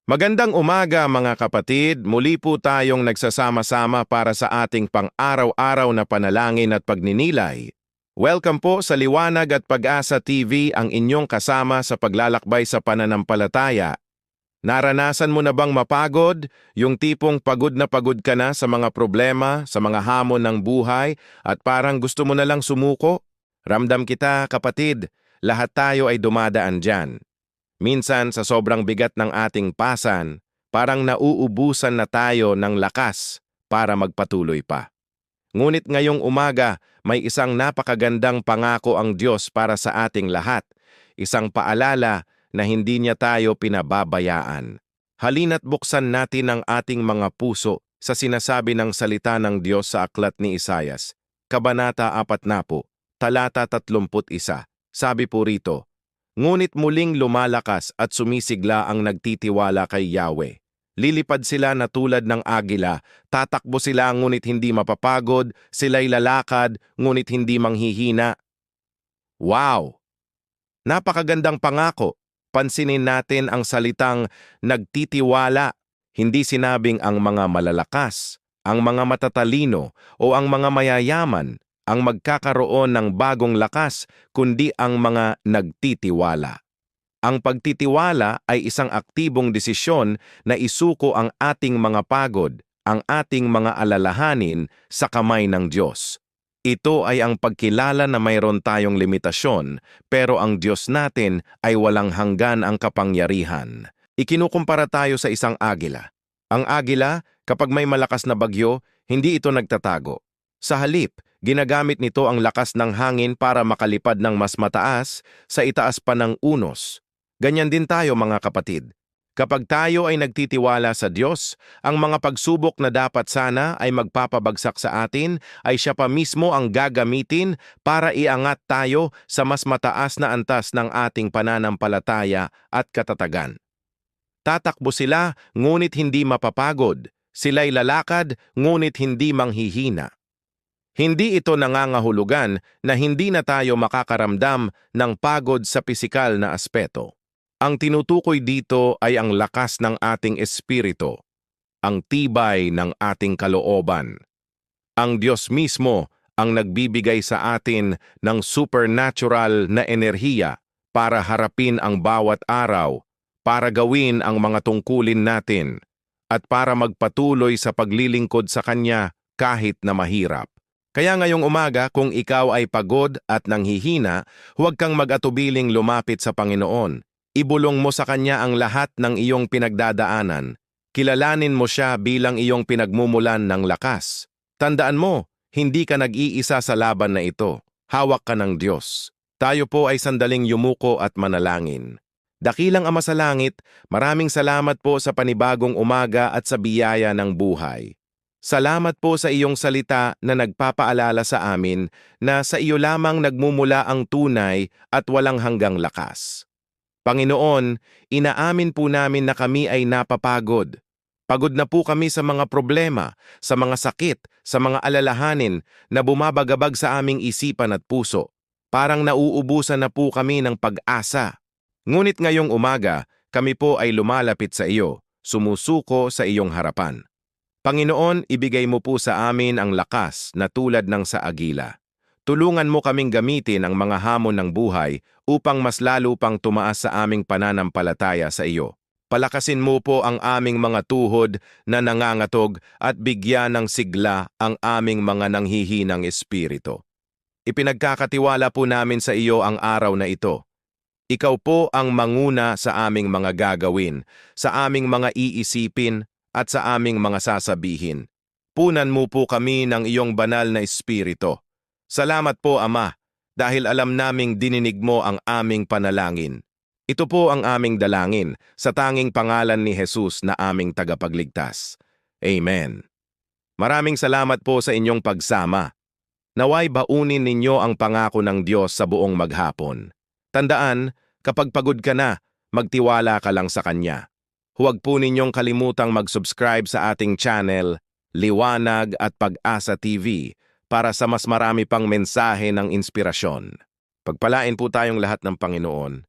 Magandang umaga mga kapatid, muli po tayong nagsasama-sama para sa ating pang-araw-araw na panalangin at pagninilay. Welcome po sa Liwanag at Pag-asa TV, ang inyong kasama sa paglalakbay sa pananampalataya. Naranasan mo na bang mapagod? Yung tipong pagod na pagod ka na sa mga problema, sa mga hamon ng buhay, at parang gusto mo na lang sumuko? Ramdam kita kapatid, lahat tayo ay dumadaan dyan. Minsan sa sobrang bigat ng ating pasan, parang nauubusan na tayo ng lakas para magpatuloy pa. Ngunit ngayong umaga, may isang napakagandang pangako ang Diyos para sa ating lahat, isang paalala na hindi niya tayo pinababayaan. Halina't buksan natin ang ating mga puso sa sinasabi ng salita ng Diyos sa aklat ni Isaias, Kabanata 40, talata 31. Sabi po rito, "Ngunit muling lumalakas at sumisigla ang nagtitiwala kay Yahweh. Lilipad sila na tulad ng agila, tatakbo sila ngunit hindi mapapagod, sila'y lalakad ngunit hindi manghihina." Wow! Napakagandang pangako. Pansinin natin ang salitang nagtitiwala. Hindi sinabing ang mga malalakas, ang mga matatalino o ang mga mayayaman ang magkakaroon ng bagong lakas, kundi ang mga nagtitiwala. Ang pagtitiwala ay isang aktibong desisyon na isuko ang ating mga pagod, ang ating mga alalahanin sa kamay ng Diyos. Ito ay ang pagkilala na mayroon tayong limitasyon, pero ang Diyos natin ay walang hanggan ang kapangyarihan. Ikinukumpara tayo sa isang agila. Ang agila, kapag may malakas na bagyo, hindi ito nagtatago. Sa halip, ginagamit nito ang lakas ng hangin para makalipad ng mas mataas sa itaas pa ng unos. Ganyan din tayo mga kapatid. Kapag tayo ay nagtitiwala sa Diyos, ang mga pagsubok na dapat sana ay magpapabagsak sa atin ay siya pa mismo ang gagamitin para iangat tayo sa mas mataas na antas ng ating pananampalataya at katatagan. Tatakbo sila, ngunit hindi mapapagod. Sila'y lalakad, ngunit hindi manghihina. Hindi ito nangangahulugan na hindi na tayo makakaramdam ng pagod sa pisikal na aspeto. Ang tinutukoy dito ay ang lakas ng ating espiritu, ang tibay ng ating kalooban. Ang Diyos mismo ang nagbibigay sa atin ng supernatural na enerhiya para harapin ang bawat araw, para gawin ang mga tungkulin natin, at para magpatuloy sa paglilingkod sa Kanya kahit na mahirap. Kaya ngayong umaga, kung ikaw ay pagod at nanghihina, huwag kang mag-atubiling lumapit sa Panginoon. Ibulong mo sa Kanya ang lahat ng iyong pinagdadaanan. Kilalanin mo siya bilang iyong pinagmumulan ng lakas. Tandaan mo, hindi ka nag-iisa sa laban na ito. Hawak ka ng Diyos. Tayo po ay sandaling yumuko at manalangin. Dakilang Ama sa langit, maraming salamat po sa panibagong umaga at sa biyaya ng buhay. Salamat po sa iyong salita na nagpapaalala sa amin na sa iyo lamang nagmumula ang tunay at walang hanggang lakas. Panginoon, inaamin po namin na kami ay napapagod. Pagod na po kami sa mga problema, sa mga sakit, sa mga alalahanin na bumabagabag sa aming isipan at puso. Parang nauubusan na po kami ng pag-asa. Ngunit ngayong umaga, kami po ay lumalapit sa iyo, sumusuko sa iyong harapan. Panginoon, ibigay mo po sa amin ang lakas na tulad ng sa agila. Tulungan mo kaming gamitin ang mga hamon ng buhay upang mas lalo pang tumaas sa aming pananampalataya sa iyo. Palakasin mo po ang aming mga tuhod na nangangatog at bigyan ng sigla ang aming mga nanghihinang espiritu. Ipinagkakatiwala po namin sa iyo ang araw na ito. Ikaw po ang manguna sa aming mga gagawin, sa aming mga iisipin, at sa aming mga sasabihin. Punan mo po kami ng iyong banal na espiritu. Salamat po, Ama, dahil alam naming dininig mo ang aming panalangin. Ito po ang aming dalangin sa tanging pangalan ni Jesus na aming tagapagligtas. Amen. Maraming salamat po sa inyong pagsama. Naway baunin ninyo ang pangako ng Diyos sa buong maghapon. Tandaan, kapag pagod ka na, magtiwala ka lang sa Kanya. Huwag po ninyong kalimutang mag-subscribe sa ating channel, Liwanag at Pag-asa TV, para sa mas marami pang mensahe ng inspirasyon. Pagpalain po tayong lahat ng Panginoon.